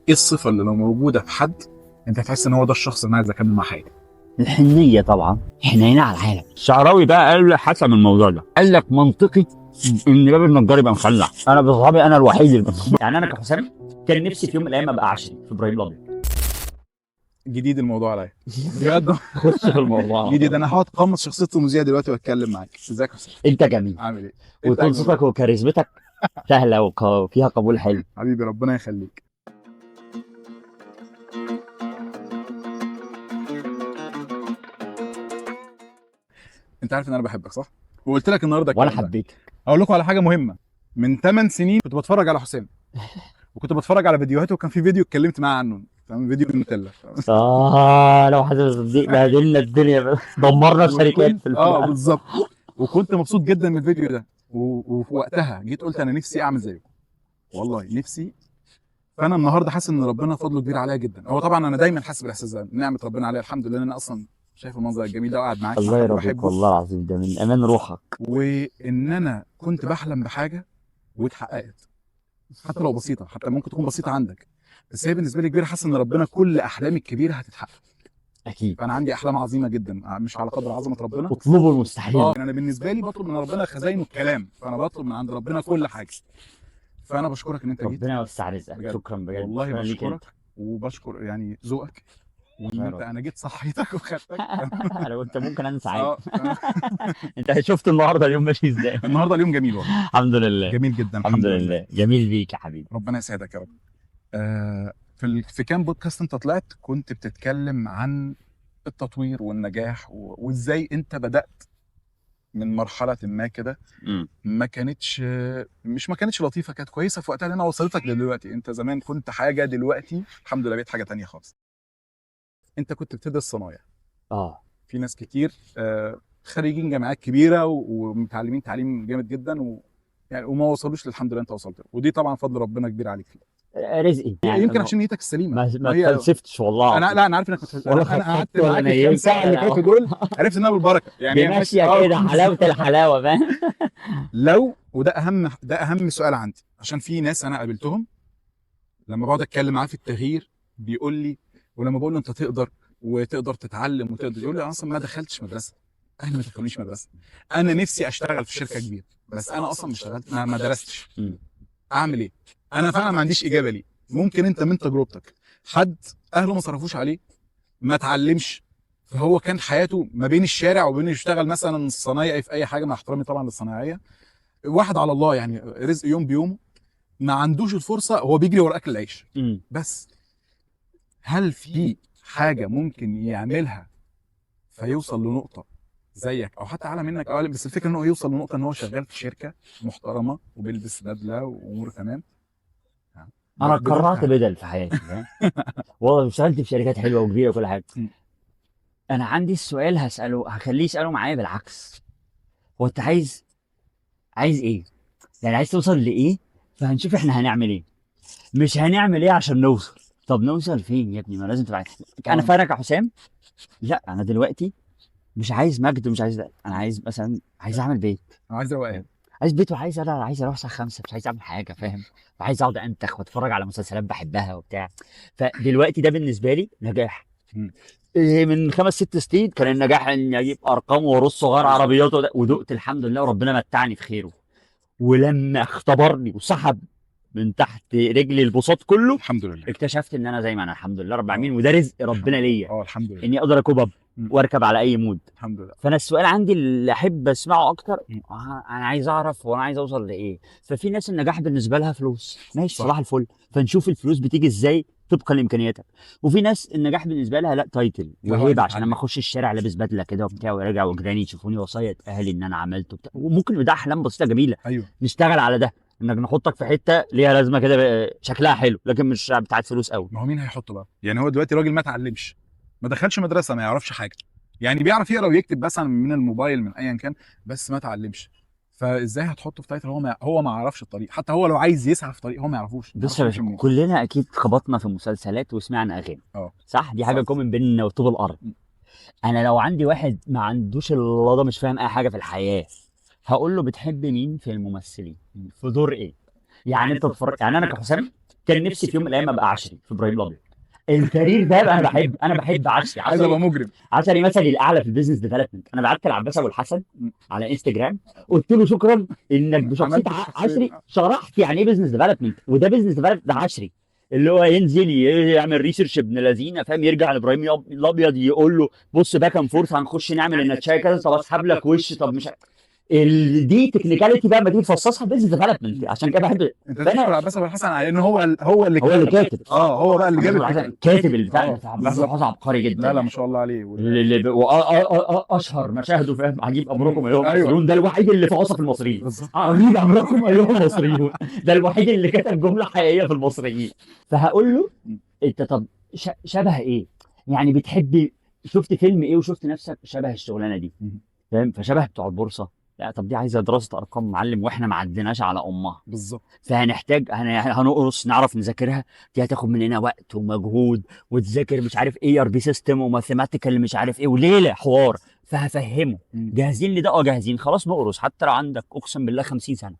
ايه الصفه اللي لو موجوده في حد انت هتحس ان هو ده الشخص اللي انا عايز اكمل معاه حياتي؟ الحنيه طبعا، حنينه على العالم. الشعراوي بقى قال حسم الموضوع ده، قال لك منطقي ان باب النجار يبقى مخلع. انا بصحابي انا الوحيد يعني انا كحسام كان نفسي في يوم من الايام ابقى عشري في ابراهيم الابيض. جديد الموضوع عليا بجد. خش في الموضوع. جديد، انا هقعد اقمص شخصيه المذيع دلوقتي واتكلم معاك. ازيك يا حسين؟ انت جميل عامل ايه؟ انت وطول أجمل صوتك والله. وكاريزمتك سهله وفيها قبول حلو. حبيبي ربنا يخليك. انت عارف ان انا بحبك صح؟ وقلت لك النهارده وانا الكلام ده. حبيتك. اقول لكم على حاجه مهمه. من 8 سنين كنت بتفرج على حسين وكنت بتفرج على فيديوهاته، وكان في فيديو اتكلمت معاه عنه، تمام؟ فيديو النوتيلا. لو حضرتك دي بهدلنا الدنيا بس. دمرنا الشركات في بالظبط. وكنت مبسوط جدا من الفيديو ده وفي وقتها جيت قلت انا نفسي اعمل زيه، والله نفسي. فانا النهارده حاسس ان ربنا فضله كبير عليا جدا. هو طبعا انا دايما حاسس بالاحساس ده، نعمه ربنا عليا الحمد لله ان انا اصلا شايف المنظر الجميل ده وقاعد معاك الله مع حد يرضيك بحبه، والله العظيم، ده من امان روحك. وان انا كنت بحلم بحاجه واتحققت، حتى لو بسيطه، حتى ممكن تكون بسيطه عندك، بس هي بالنسبه لي كبيره. حاسس ان ربنا كل احلامي الكبيره هتتحقق. اكيد. فانا عندي احلام عظيمه جدا مش على قدر عظمه ربنا. اطلبوا المستحيل. انا بالنسبه لي بطلب من ربنا خزاين الكلام، فانا بطلب من عند ربنا كل حاجه. فانا بشكرك ان انت جيت ربنا يوسع رزقك. بجد. شكرا بجد. والله شكراً ليك بشكرك انت. وبشكر يعني ذوقك، وان يا انت رب. انا جيت صحيتك وخدتك. انا كنت ممكن انسى عادي. اه انت شفت النهارده اليوم ماشي ازاي؟ النهارده اليوم جميل والله. الحمد لله. جميل جدا الحمد لله. جميل بيك يا حبيبي. ربنا يسعدك يا رب. في كام بودكاست انت طلعت كنت بتتكلم عن التطوير والنجاح وازاي انت بدأت من مرحلة ما كده ما كانتش ما كانتش لطيفة، كانت كويسة في وقتها لانها وصلتك لدلوقتي. انت زمان كنت حاجة، دلوقتي الحمد لله بقيت حاجة تانية خالص. انت كنت بتدرس صنايع. في ناس كتير خريجين جامعات كبيرة ومتعلمين تعليم جامد جدا يعني وما وصلوش للحمد لله انت وصلت له، ودي طبعا فضل ربنا كبير عليك فيه. رزقي يعني يمكن عشان نيتك السليمة. ما هي اتفلسفتش والله. انا عارف انك ولا انا قعدت خططت ولا معاك الكام نيمت ساعة اللي ولا فاتوا دول عرفت انها بالبركة يعني. دي ماشيه كده حلاوه الحلاوه، فاهم؟ وده اهم سؤال عندي، عشان في ناس انا قابلتهم لما بقعد اتكلم معاه في التغيير بيقول لي، ولما بقول له انت تقدر وتقدر تتعلم وتقدر، يقول لي انا اصلا ما دخلتش مدرسه، اهلي ما دخلونيش مدرسه، انا نفسي اشتغل في شركه كبيره بس انا اصلا مش اشتغلت، ما درستش، اعمل ايه؟ انا فعلا ما عنديش اجابه ليه. ممكن انت من تجربتك حد اهله ما صرفوش عليه، ما اتعلمش، فهو كان حياته ما بين الشارع وبين يشتغل مثلا صنايعي في اي حاجه، مع احترامي طبعا للصنايعيه، واحد على الله يعني رزق يوم بيومه، ما عندوش الفرصه، هو بيجري ورا اكل العيش. بس هل في حاجه ممكن يعملها فيوصل لنقطه زيك او حتى اعلى منك او اقل، بس الفكره ان هو يوصل لنقطه ان هو شغال في شركه محترمه وبيلبس بدله واموره تمام؟ انا قررت بدل في حياتي، فاهم؟ والله اشتغلت في شركات حلوه وكبيره وكل حاجه. انا عندي السؤال هساله، هخليه يساله معايا بالعكس. هو انت عايز ايه؟ يعني عايز توصل لايه؟ فهنشوف احنا هنعمل ايه، مش هنعمل ايه عشان نوصل. طب نوصل فين يا ابني؟ ما لازم تبقى عارف. انا فارق يا حسام. لا انا دلوقتي مش عايز مجد ومش عايز ده. انا عايز مثلا عايز اعمل بيت. انا عايز روقان. عايز بيت وعايز انا عايز اروح الساعه 5، مش عايز اعمل حاجه، فاهم؟ وعايز اقعد انتخ واتفرج على مسلسلات بحبها وبتاع. فدلوقتي ده بالنسبه لي نجاح. من 5 6 سنين كان النجاح ان اجيب ارقام وارص صغار عربيات ودقت الحمد لله وربنا متعني في خيره. ولما اختبرني وسحب من تحت رجلي البساط كله، الحمد لله اكتشفت ان انا زي ما انا الحمد لله رب العالمين، وده رزق ربنا ليا. الحمد لله اني اقدر اكوب واركب على اي مود. الحمد لله. فانا السؤال عندي اللي احب اسمعه اكتر، انا عايز اعرف هو انا عايز اوصل لايه. ففي ناس النجاح بالنسبه لها فلوس، ماشي صباح الفل، فنشوف الفلوس بتيجي ازاي طبقا لامكانياتك. وفي ناس النجاح بالنسبه لها لا تايتل وهيبه، عشان لما اخش الشارع لابس بدله كده وبتاع وراجع وجيراني يشوفوني وصايه اهلي ان انا عملت وبتاع. وممكن ده احلام بسيطه جميله. ايوه نشتغل على ده، انك نحطك في حته ليها لازمه كده شكلها حلو، لكن مش بتاعت فلوس قوي. ما هو مين هيحطه بقى؟ يعني هو دلوقتي راجل ما اتعلمش، ما دخلش مدرسه، ما يعرفش حاجه، يعني بيعرف يقرا ويكتب مثلا من الموبايل من ايا كان، بس ما اتعلمش. فازاي هتحطه في تايتل هو ما يعرفش الطريق؟ حتى هو لو عايز يسعى في طريق هو ما يعرفوش. بص يا باشا، كلنا اكيد خبطنا في مسلسلات وسمعنا اغاني. صح، دي حاجه كومن بيننا وطوب الارض. انا لو عندي واحد ما عندوش اللضا، مش فاهم اي حاجه في الحياه، هقول له بتحب مين في الممثلين؟ في دور ايه؟ يعني انت تتفرج، يعني انا كحسام كان نفسي في يوم من الايام ابقى عشري في ابراهيم الابيض. الكارير ده بقى انا بحب عشري. عايز ابقى مجرم. عشري مثلي الاعلى في البيزنس ديفلوبمنت. انا بعت لعباس ابو الحسن على انستجرام، قلت له شكرا انك بشخصيه عملت الشخصية. عشري شرحت يعني ايه بيزنس ديفلوبمنت. وده بيزنس ديفلوبمنت ده عشري، اللي هو ينزل يعمل ريسيرش ابن لذينه، فاهم، يرجع لابراهيم الابيض يقول له بص باك اند فورث هنخش نعمل النتشاي كذا، طب اسحب لك وش، طب مش دي تكنيكاليتي بقى ما تيجي تفصصها بيزنس ديفلوبمنت. عشان كده بحب. انت تشكر عباس ابو الحسن على ان هو اللي هو اللي كاتب. هو بقى اللي جاب الفكرة. كاتب البتاع ده. عباس بالظبط. الحسن عبقري جدا. لا ما شاء الله عليه. اشهر مشاهده، فاهم، عجيب امركم ايها أيوة. المصريون، ده الوحيد اللي في وصف المصريين. بالظبط. عجيب امركم ايها المصريون، ده الوحيد اللي كتب جمله حقيقيه في المصريين. فهقول له انت طب شبه ايه؟ يعني بتحب، شفت فيلم ايه وشفت نفسك شبه الشغلانه دي، فاهم؟ فشبه بتوع البورصه. لا طب دي عايزه دراسه ارقام معلم، واحنا ما عديناش على امها. بالظبط. فهنحتاج هنقرص نعرف نذاكرها. دي هتاخد مننا وقت ومجهود، وتذاكر مش عارف ايه ار بي سيستم وماثيماتيكال مش عارف ايه وليله حوار. فهفهمه جاهزين لده، جاهزين خلاص نقرص. حتى لو عندك اقسم بالله 50 سنه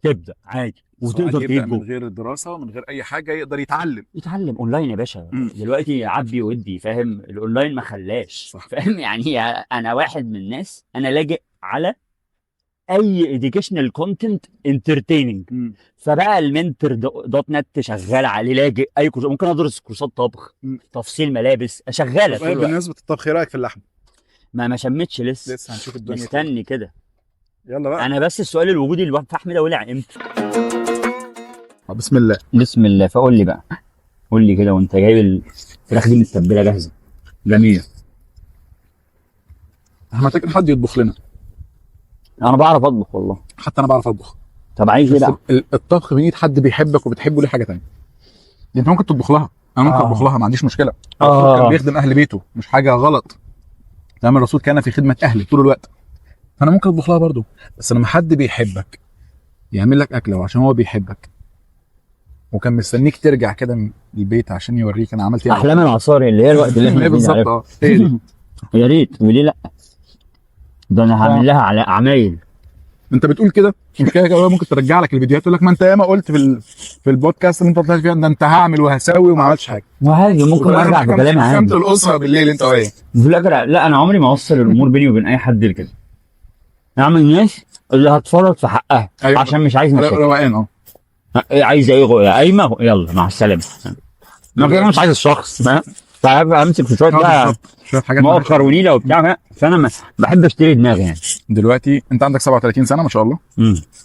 تبدا عادي وتقدر يبدأ تجيبه. من غير الدراسه ومن غير اي حاجه يقدر يتعلم اونلاين يا باشا. دلوقتي عبي ودي، فاهم، الاونلاين ما خلاش، صح. فاهم يعني. انا واحد من الناس انا لاجئ على اي educational content entertaining. فبقى المنتر دوت نت شغال عليه، لاجئ اي كورس. ممكن ادرس كورسات طبخ، تفصيل ملابس، شغاله طول الوقت. بالنسبه للطبخ ايه رايك في اللحم؟ ما شمتش لسه هنشوف الدنيا. مستني كده. يلا بقى. انا بس السؤال الوجودي الفحم ده ولع امتى؟ بسم الله. بسم الله. فقول لي بقى، قول لي كده وانت جايب الفراخ دي متبله جاهزه جميله. احنا محتاجين حد يطبخ لنا. انا بعرف اطبخ والله. حتى انا بعرف اطبخ. طب عايز ايه بقى؟ الطبخ من ايد حد بيحبك وبتحبه، ليه حاجه ثانيه. انت ممكن تطبخ لها، انا ممكن اطبخ لها، ما عنديش مشكله. الرسول كان بيخدم اهل بيته، مش حاجه غلط. لما الرسول كان في خدمه اهله طول الوقت، فانا ممكن اطبخ لها برضه. بس لما حد بيحبك يعمل لك اكله عشان هو بيحبك، وكان مستنيك ترجع كده من البيت عشان يوريك انا عملت ايه. احلام العصاري اللي هي الوقت اللي احنا بالظبط. هي دي. يا ريت وليه لا. ده انا هعمل لها على عمايل. انت بتقول كده، مش كده ممكن ترجع لك الفيديوهات تقول لك ما انت ياما قلت في البودكاست اللي انت طلعت فيها ده انت هعمل وهسوي وما عملتش حاجه. وهذه ممكن ارجع بكلامي عادي. حكمت الاسره بالليل انت وهي. في الاخر لا، انا عمري ما اوصل الامور بيني وبين اي حد كده. اعمل الناس اللي هتفرط في حقها. أيوة. عشان مش عايز مشاكل. روقان. عايز ايه قايمه يلا مع السلامه. انا مش عايز الشخص، فاهم؟ فامسك في شويه بقى، شويه حاجات مؤخر ونيله وبتاع. فانا ما بحب اشتري دماغي يعني. دلوقتي انت عندك 37 سنه ما شاء الله.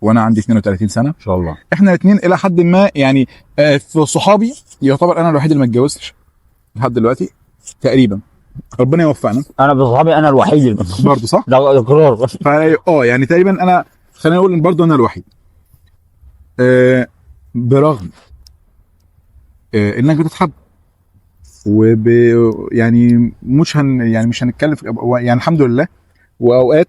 وانا عندي 32 سنه ما شاء الله. احنا الاثنين الى حد ما يعني في صحابي يعتبر انا الوحيد اللي ما اتجوزتش لحد دلوقتي تقريبا. ربنا يوفقنا. انا بصحابي انا الوحيد برضه صح؟ ده اقرار. يعني تقريبا انا خلينا نقول ان برضه انا الوحيد. برغم انك بتتحب يعني مش هنتكلم يعني الحمد لله. واوقات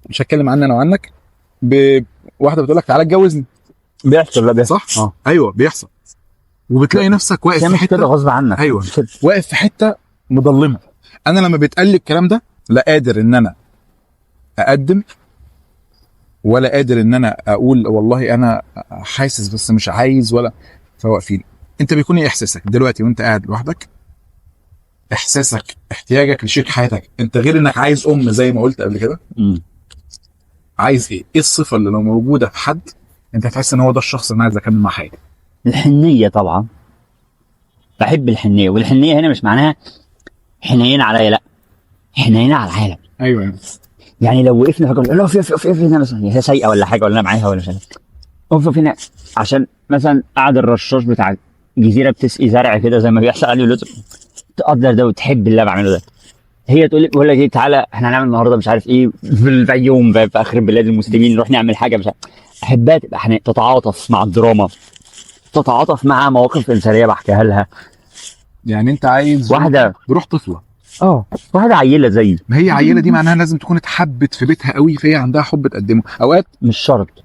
مش هتكلم عني انا وعنك، واحده بتقول لك تعالى اتجوزني. بيحصل. لا بيحصل صح. ايوه بيحصل. وبتلاقي نفسك واقف في حته كده غصب عنك. ايوه واقف في حته مظلمه. انا لما بيتقال لي الكلام ده لا قادر ان انا اقدم، ولا قادر ان انا اقول والله انا حاسس بس مش عايز، ولا فواقفين. انت بيكون ايه احساسك دلوقتي وانت قاعد لوحدك؟ احساسك احتياجك لشريك حياتك، انت غير انك عايز زي ما قلت قبل كده. عايز ايه الصفه اللي لو موجوده في حد انت هتحس ان هو ده الشخص اللي انا عايز اكمل معاه حياتي؟ الحنيه طبعا. بحب الحنيه، والحنيه هنا مش معناها حنين عليا، لا، حنين على العالم. ايوه يعني لو وقفنا فكره لا في هنا مثلا هي سايقه ولا حاجه، ولا انا معاها ولا مش عارف، اقف هنا عشان مثلا قاعد الرشاش بتاع جزيره بتسقي زرع كده زي ما بيحصل عليه لتر، تقدر ده وتحب اللي انا بعمله ده. هي تقول لي بقول لك ايه، تعالى احنا هنعمل النهارده مش عارف ايه في الفيوم في اخر بلاد المسلمين، نروح نعمل حاجه مش عارف. احبها تبقى تتعاطف مع الدراما، تتعاطف مع مواقف انسانيه بحكيها لها. يعني انت عايز واحده بروح طفله، واحده عيله زيي. ما هي عيله دي معناها لازم تكون اتحبت في بيتها قوي، فهي عندها حب تقدمه. اوقات مش شرط،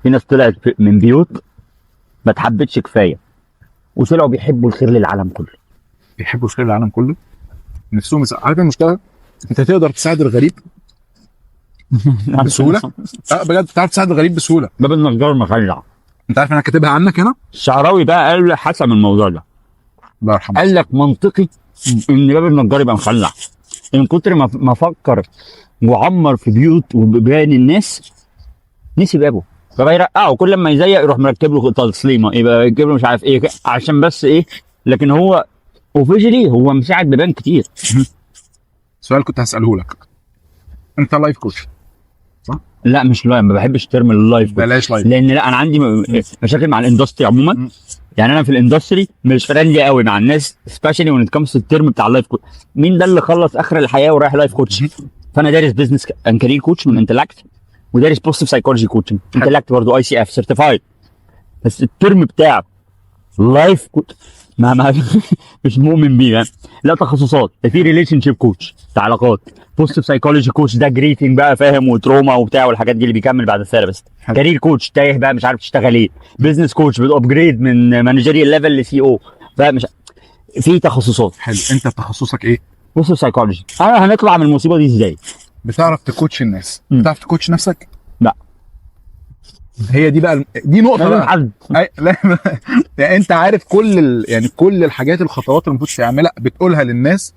في ناس طلعت من بيوت ما اتحبتش كفايه وطلعوا بيحبوا الخير للعالم كله. بيحبوا الخير للعالم كله، نفسهم عارف المشكله؟ انت تقدر تساعد الغريب بسهوله. بجد بتعرف تساعد الغريب بسهوله. باب النجار مخلع. انت عارف انا كاتبها عنك هنا. الشعراوي بقى قال حسم الموضوع ده، الله يرحمه. قال لك منطقي ان باب النجار يبقى مخلع، من كتر ما فكر وعمر في بيوت وبيبان الناس نسي بابه، فبقى يرقعه كل ما يزيق يروح مركب له تصليمه، يبقى يجيب له مش عارف ايه عشان بس ايه، لكن هو اوفيجلي هو مساعد بيبان كتير. سؤال كنت هساله لك، انت لايف كوتش؟ لا مش لايف، ما بحبش ترم اللايف، بلاش لايف. لان لا انا عندي مشاكل مع الاندستري عموما. يعني انا في الاندستري مش فريندلي قوي مع الناس، سبيشالي وان كمز الترم بتاع اللايف كوتش. مين ده اللي خلص اخر الحياه ورايح لايف كوتش؟ فانا دارس بزنس اند كارير كوتش من انتلاكت، ودارس بوزيتيف سايكولوجي كوتشنج انتلاكت برضه ICF سيرتيفايد. بس الترم بتاع لايف كوتش ما مش مؤمن بيه. لا تخصصات، في ريليشن شيب كوتش بتاع علاقات، بوزيتيف سايكولوجي كوتش ده جريتنج بقى فاهم، وتروما وبتاع والحاجات دي اللي بيكمل بعد الثيرابيست. كارير كوتش تايه بقى مش عارف تشتغل ايه. بزنس كوتش بتابجريد من مانجيريال ليفل لسي او، فمش في تخصصات. حلو، انت تخصصك ايه؟ بوزيتيف سايكولوجي. انا هنطلع من المصيبه دي ازاي؟ بتعرف تكوتش الناس؟ بتعرف تكوتش نفسك؟ لا. هي دي بقى دي نقطه لازم بقى. حد لا يعني انت عارف يعني كل الحاجات الخطوات اللي المفروض تعملها بتقولها للناس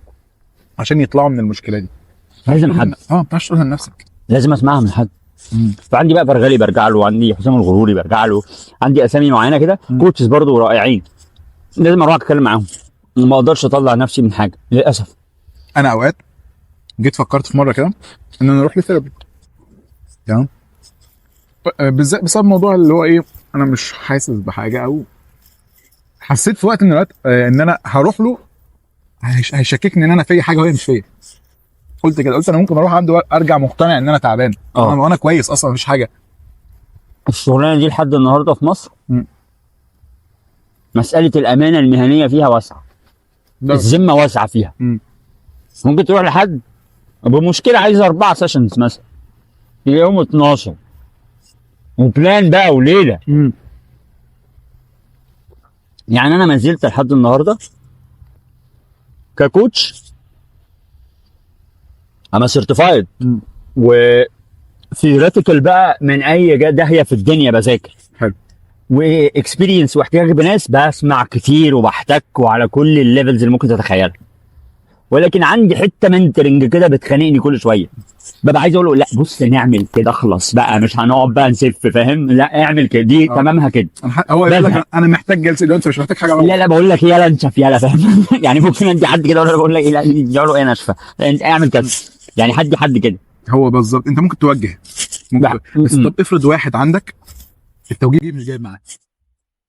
عشان يطلعوا من المشكله دي. لازم حد ما بتعرفش تقولها لنفسك. لازم اسمعها من حد. فعندي بقى فرغلي برجع له، عندي حسام الغروري برجع له، عندي اسامي معينه كده كوتشز برضو رائعين لازم اروح اتكلم معاهم. ما اقدرش اطلع نفسي من حاجه للاسف. انا اوقات جيت فكرت في مره كده ان انا اروح لثيرابي، تمام، بالذات بسبب موضوع اللي هو ايه، انا مش حاسس بحاجه، او حسيت في وقت من الاوقات ان انا هروح له هيشككني ان انا في حاجه وهي مش فيا. قلت كده، قلت انا ممكن اروح عنده ارجع مقتنع ان انا تعبان وانا كويس اصلا مفيش حاجه. الشغلانه دي لحد النهارده في مصر مساله الامانه المهنيه فيها واسعه، الذمه واسعه فيها. ممكن تروح لحد بمشكله عايز 4 سيشنز مثلا يوم 12 وبلان بقى وليله. يعني انا ما زلت لحد النهارده ككوتش انا سيرتيفايد وثيوريتيكال بقى من اي داهيه في الدنيا بذاكر. حلو. واكسبيرينس واحتكاك بناس بسمع كتير وبحتك وعلى كل الليفلز اللي ممكن تتخيلها، ولكن عندي حته منترنج كده بتخانقني كل شويه، ببقى عايز اقول له لا بص نعمل كده اخلص بقى، مش هنقعد بقى نسف فاهم، لا اعمل كده دي تمامها كده. هو يقول لك انا محتاج جلسه، ده انت مش محتاج حاجه. لا بقول لك يلا انشف يلا فاهم يعني ممكن ادي حد كده ولا بقول لك لا يقول له ايه ناشفه انت اعمل كده، يعني حد كده. هو بالظبط انت ممكن توجه بس طب افرض واحد عندك التوجيه مش جايب معاه،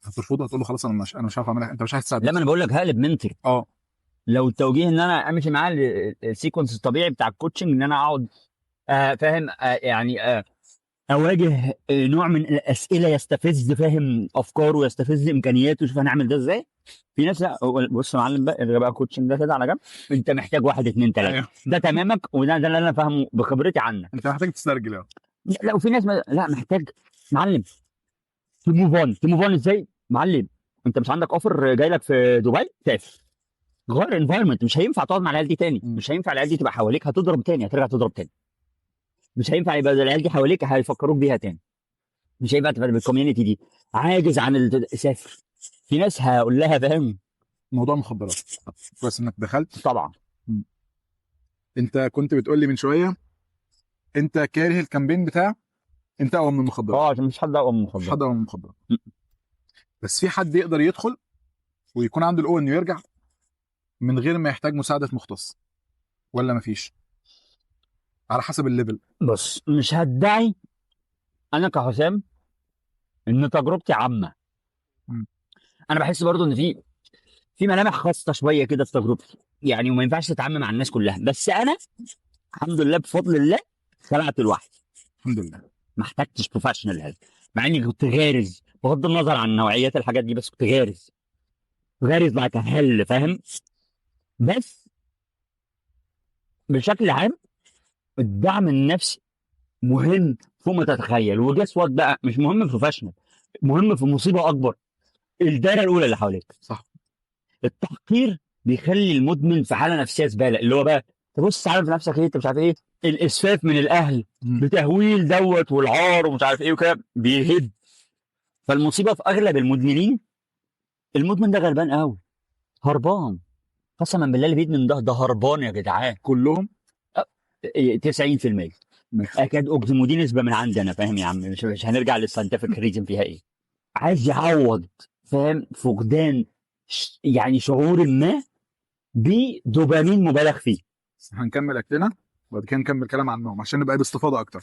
هترفضه؟ هتقول له خلاص انا مش عارف اعملها، انت مش عايز تساعدني. لا ما انا بقول لك هقلب منتر. لو التوجيه ان انا امشي معاه السيكونس الطبيعي بتاع الكوتشنج ان انا اقعد فاهم يعني اواجه نوع من الاسئله يستفز فاهم افكاره ويستفز امكانياته، شوف هنعمل ده ازاي. في ناس لا بص يا معلم بقى الغي بقى كوتشنج ده كده على جنب، انت محتاج 1 2 3 ده تمامك، وده اللي انا فاهمه بخبرتي عنك. انت محتاج تسترجل. لا وفي ناس لا محتاج معلم تموف اون ازاي معلم. انت مش عندك اوفر جاي لك في دبي، سافر غير انفايرمنت. مش هينفع تقعد مع العيال دي تاني، مش هينفع العيال دي تبقى حواليك هتضرب تاني، هترجع تضرب تاني. مش هينفع يبقى العيال دي حواليك هيفكروك بيها تاني. مش هينفع تبقى بالكوميونتي دي عاجز عن سافر. في ناس هقول لها فاهم موضوع مخدرات، كويس انك دخلت. طبعا. انت كنت بتقول لي من شويه انت كاره الكامبين بتاع انت اقوى من المخدرات. عشان مش حد اقوى من المخدرات، مش حد اقوى من المخدرات. بس في حد يقدر يدخل ويكون عنده القوه انه يرجع من غير ما يحتاج مساعده مختص، ولا مفيش؟ على حسب الليفل. بص مش هدعي انا كحسام ان تجربتي عامه. انا بحس برضو ان في ملامح خاصه شويه كده في تجربتي يعني، وما ينفعش تتعامل مع الناس كلها. بس انا الحمد لله بفضل الله خلعت لوحدي الحمد لله، ما احتجتش بروفيشنال هيلب، مع اني كنت غارز بغض النظر عن نوعيات الحاجات دي، بس كنت غارز لايك هل فاهم. بس بشكل عام الدعم النفسي مهم فوق ما تتخيل. وجس وات بقى مش مهم بروفيشنال، مهم في مصيبه اكبر، الدايره الاولى اللي حواليك. صح. التحقير بيخلي المدمن في حاله نفسيه زباله، اللي هو بقى تبص عارف نفسك ايه، انت مش عارف ايه، الاسفاف من الاهل مم. بتهويل دوت والعار ومش عارف ايه وكده بيهد. فالمصيبه في اغلب المدمنين، المدمن ده غلبان قوي، هربان. قسما بالله اللي بيدمن ده هربان يا جدعان. كلهم 90%. ماشي. اكاد اجزم، ودي نسبه من عندنا، فاهم يا عم؟ مش هنرجع للساينتفك ريزن فيها ايه. عايز يعوض، فاهم، فقدان يعني شعور ما بدوبامين مبالغ فيه. هنكمل اكلنا وبعد كده نكمل كلام عن النوم عشان نبقى باستفاضه اكتر.